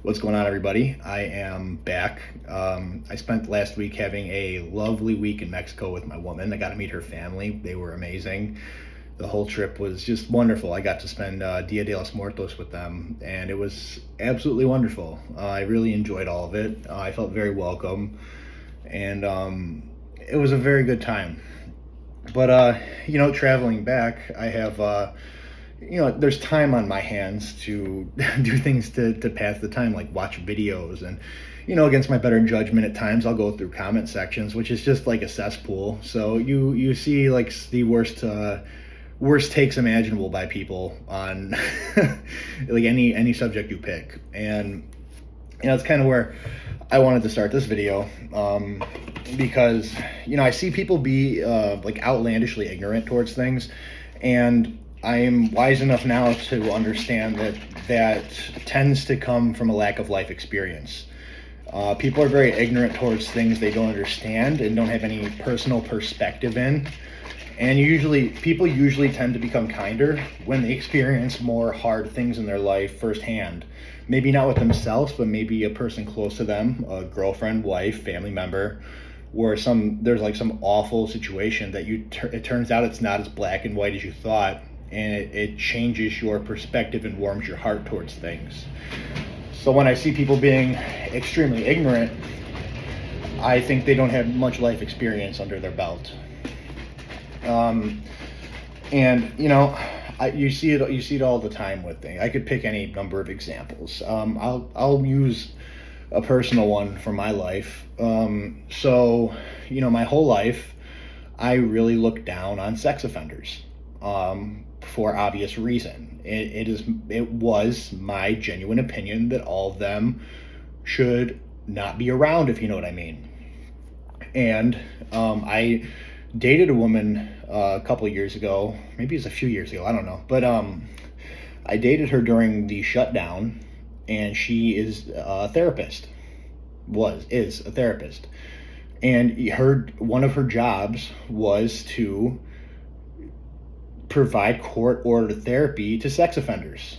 What's going on, everybody? I am back. I spent last week having a lovely week in Mexico with my woman. I got to meet her family. They were amazing. The whole trip was just wonderful. I got to spend Dia de los Muertos with them, and it was absolutely wonderful. I really enjoyed all of it. I felt very welcome, and it was a very good time. But traveling back, I have there's time on my hands to do things to pass the time, like watch videos. And against my better judgment, at times I'll go through comment sections, which is just like a cesspool. So you see like the worst takes imaginable by people on like any subject you pick. And it's kind of where I wanted to start this video, because I see people be like outlandishly ignorant towards things, and I am wise enough now to understand that tends to come from a lack of life experience. People are very ignorant towards things they don't understand and don't have any personal perspective in. And people usually tend to become kinder when they experience more hard things in their life firsthand. Maybe not with themselves, but maybe a person close to them, a girlfriend, wife, family member, where there's like some awful situation that it turns out it's not as black and white as you thought, and it changes your perspective and warms your heart towards things. So when I see people being extremely ignorant, I think they don't have much life experience under their belt. You see it all the time with things. I could pick any number of examples. I'll use a personal one from my life. My whole life, I really looked down on sex offenders, for obvious reason. It was my genuine opinion that all of them should not be around, if you know what I mean. And I dated a woman a couple of years ago, maybe it was a few years ago, I don't know. But I dated her during the shutdown, and she is a therapist. Is a therapist. And one of her jobs was to provide court-ordered therapy to sex offenders.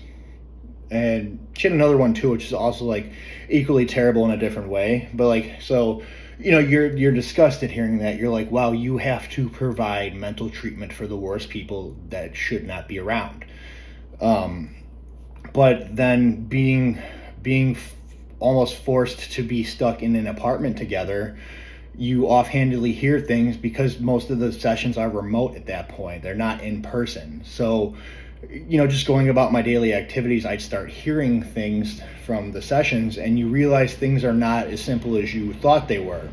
And she had another one too, which is also like equally terrible in a different way. But like, so you're disgusted hearing that. You're like, wow, you have to provide mental treatment for the worst people that should not be around. But then being almost forced to be stuck in an apartment together, you offhandedly hear things because most of the sessions are remote at that point. They're not in person. So, just going about my daily activities, I'd start hearing things from the sessions, and you realize things are not as simple as you thought they were.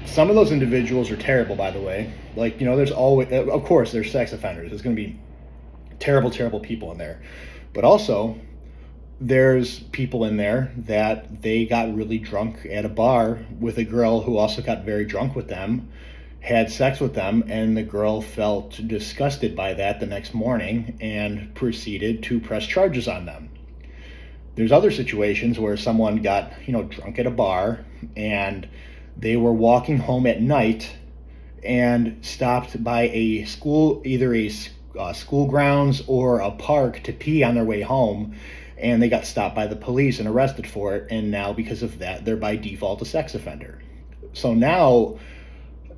Some of those individuals are terrible, by the way. Like, there's always, of course, there's sex offenders. There's going to be terrible, terrible people in there. But also, there's people in there that they got really drunk at a bar with a girl who also got very drunk with them, had sex with them, and the girl felt disgusted by that the next morning and proceeded to press charges on them. There's other situations where someone got, drunk at a bar, and they were walking home at night and stopped by a school, either a school grounds or a park, to pee on their way home, and they got stopped by the police and arrested for it, and now because of that, they're by default a sex offender. So now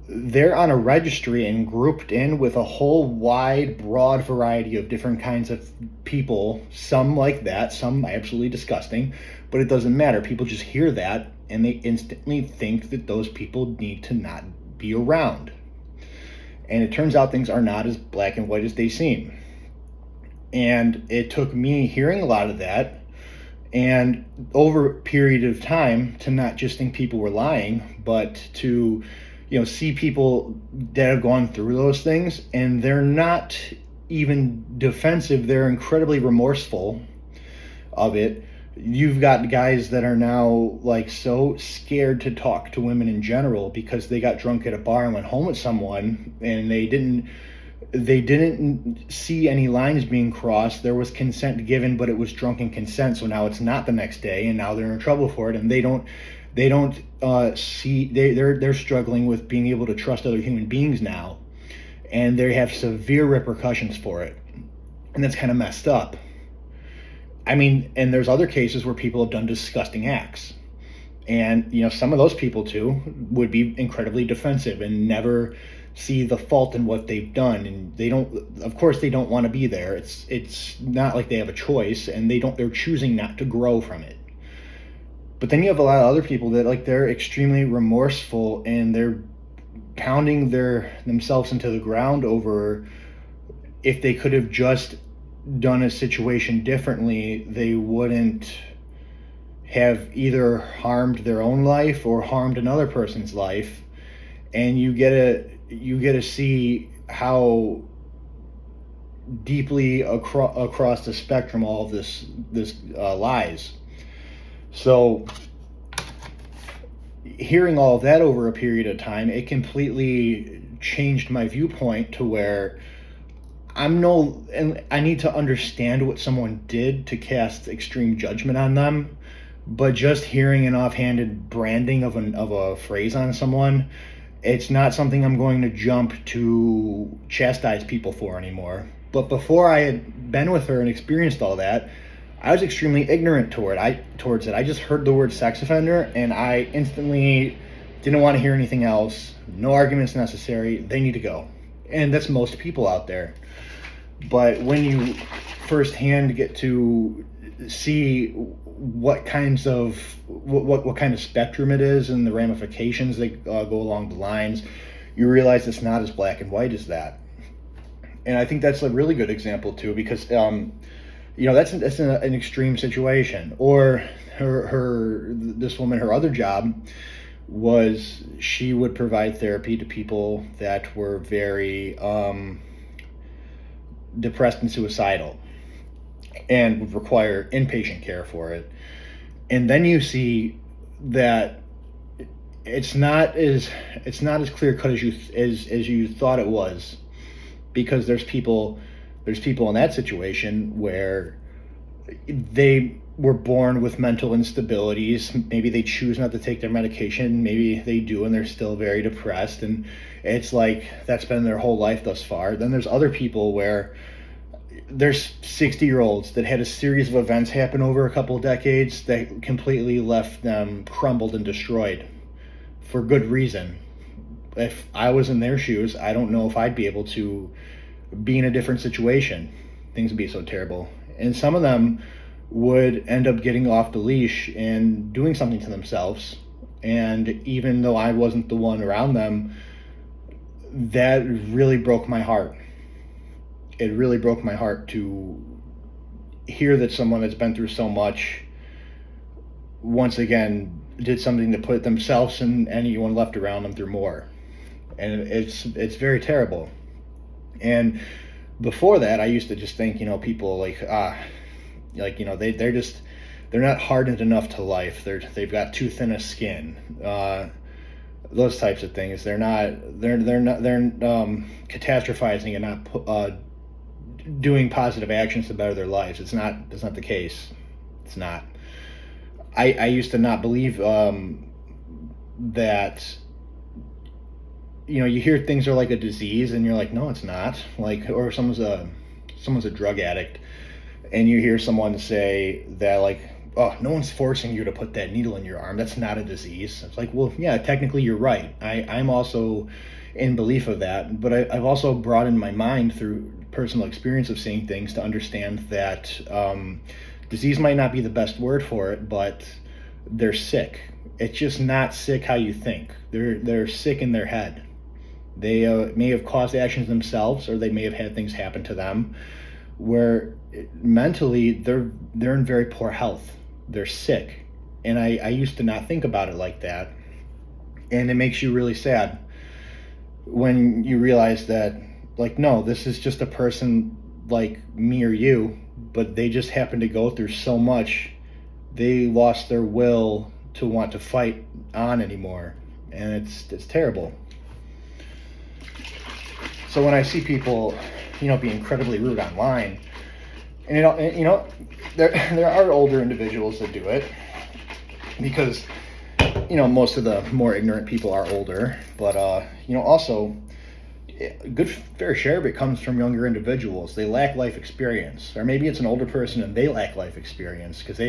they're on a registry and grouped in with a whole broad variety of different kinds of people, some like that, some absolutely disgusting, but it doesn't matter. People just hear that and they instantly think that those people need to not be around. And it turns out things are not as black and white as they seem. And it took me hearing a lot of that, and over a period of time, to not just think people were lying, but to see people that have gone through those things, and they're not even defensive. They're incredibly remorseful of it. You've got guys that are now like so scared to talk to women in general because they got drunk at a bar and went home with someone, and they didn't see any lines being crossed. There was consent given, but it was drunken consent. So now it's not the next day, and now they're in trouble for it. And they're struggling with being able to trust other human beings now, and they have severe repercussions for it. And that's kind of messed up. I mean, and there's other cases where people have done disgusting acts. And, some of those people too would be incredibly defensive and never see the fault in what they've done. And of course they don't want to be there. It's not like they have a choice, and they're choosing not to grow from it. But then you have a lot of other people that, like, they're extremely remorseful, and they're pounding themselves into the ground over, if they could have just done a situation differently, they wouldn't have either harmed their own life or harmed another person's life. And you get to see how deeply across the spectrum all of this lies. So hearing all of that over a period of time, it completely changed my viewpoint to where and I need to understand what someone did to cast extreme judgment on them. But just hearing an offhanded branding of a phrase on someone, it's not something I'm going to jump to chastise people for anymore. But before I had been with her and experienced all that, I was extremely ignorant towards it. I just heard the word sex offender, and I instantly didn't want to hear anything else. No arguments necessary. They need to go. And that's most people out there. But when you firsthand get to see what kind of spectrum it is and the ramifications that go along the lines, you realize it's not as black and white as that. And I think that's a really good example too, because that's an extreme situation. Or this woman, her other job was she would provide therapy to people that were very depressed and suicidal, and would require inpatient care for it. And then you see that it's not as clear cut as you thought it was, because there's people in that situation where they were born with mental instabilities. Maybe they choose not to take their medication, maybe they do and they're still very depressed, and it's like that's been their whole life thus far. Then there's other people where there's 60-year-olds that had a series of events happen over a couple of decades that completely left them crumbled and destroyed for good reason. If I was in their shoes, I don't know if I'd be able to be in a different situation. Things would be so terrible. And some of them would end up getting off the leash and doing something to themselves. And even though I wasn't the one around them, that really broke my heart. It really broke my heart to hear that someone that's been through so much once again did something to put themselves and anyone left around them through more. And it's very terrible. And before that, I used to just think, people they're not hardened enough to life. They've got too thin a skin. Those types of things. They're catastrophizing and not doing positive actions to better their lives. That's not the case. It's not. I used to not believe that. You hear things are like a disease, and you're like, no, it's not. Like, or someone's a drug addict, and you hear someone say that, like, oh, no one's forcing you to put that needle in your arm. That's not a disease. It's like, well, yeah, technically you're right. I'm also in belief of that, but I've also broadened my mind through personal experience of seeing things to understand that disease might not be the best word for it, but they're sick. It's just not sick how you think. They're sick in their head. They may have caused actions themselves, or they may have had things happen to them where mentally they're in very poor health. They're sick. And I used to not think about it like that. And it makes you really sad when you realize that, like, no, this is just a person like me or you, but they just happen to go through so much, they lost their will to want to fight on anymore. And it's terrible. So when I see people, be incredibly rude online, and there are older individuals that do it, because most of the more ignorant people are older, but also a good fair share of it comes from younger individuals. They lack life experience, or maybe it's an older person and they lack life experience because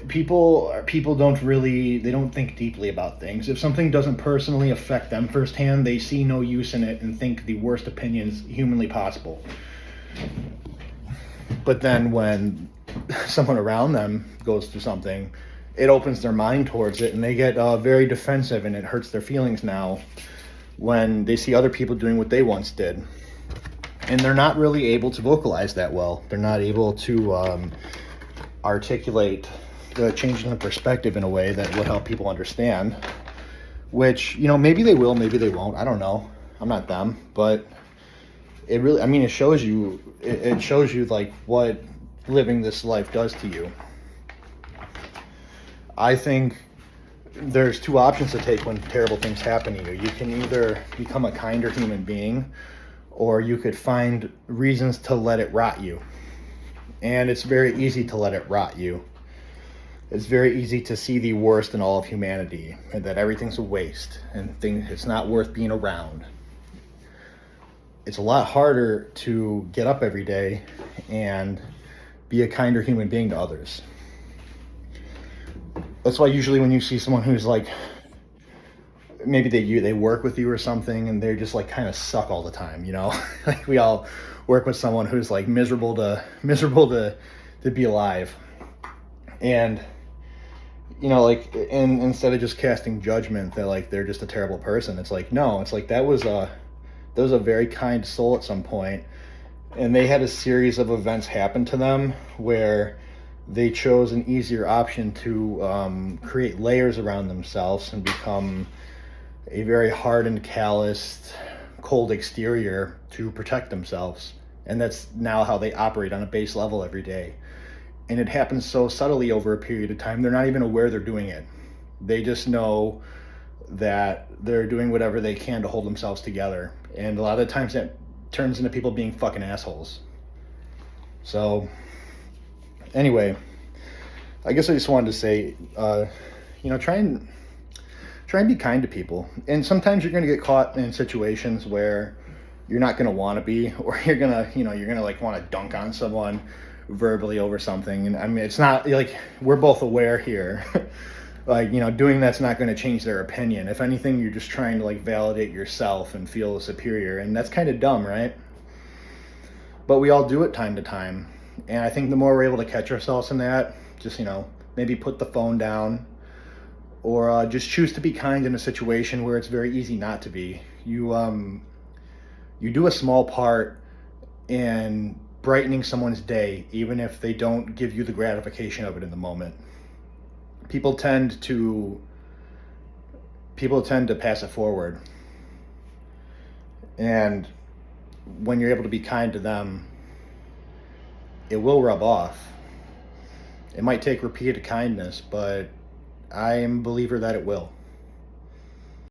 people don't really, they don't think deeply about things. If something doesn't personally affect them firsthand, they see no use in it and think the worst opinions humanly possible. But then when someone around them goes through something, it opens their mind towards it, and they get very defensive, and it hurts their feelings now when they see other people doing what they once did. And they're not really able to vocalize that well. They're not able to articulate the change in the perspective in a way that will help people understand, which, maybe they will, maybe they won't. I don't know. I'm not them, but it really, it shows you, like what living this life does to you. I think there's two options to take when terrible things happen to you. You can either become a kinder human being, or you could find reasons to let it rot you. And it's very easy to let it rot you. It's very easy to see the worst in all of humanity, and that everything's a waste and it's not worth being around. It's a lot harder to get up every day and be a kinder human being to others. That's why usually when you see someone who's like, maybe they work with you or something, and they're just like kind of suck all the time, like we all work with someone who's like miserable to be alive. And like, and instead of just casting judgment that like they're just a terrible person, it's like, no, it's like that was a very kind soul at some point, and they had a series of events happen to them where they chose an easier option to create layers around themselves and become a very hardened, calloused, cold exterior to protect themselves. And that's now how they operate on a base level every day. And it happens so subtly over a period of time, they're not even aware they're doing it. They just know that they're doing whatever they can to hold themselves together. And a lot of times that turns into people being fucking assholes. So anyway, I guess I just wanted to say, try and be kind to people. And sometimes you're going to get caught in situations where you're not going to want to be, or you're going to like want to dunk on someone verbally over something. And it's not like, we're both aware here, like, doing that's not going to change their opinion. If anything, you're just trying to like validate yourself and feel superior. And that's kind of dumb, right? But we all do it time to time. And I think the more we're able to catch ourselves in that, just, maybe put the phone down, or just choose to be kind in a situation where it's very easy not to be. You do a small part in brightening someone's day, even if they don't give you the gratification of it in the moment. People tend to pass it forward. And when you're able to be kind to them, it will rub off. It might take repeated kindness, but I am a believer that it will.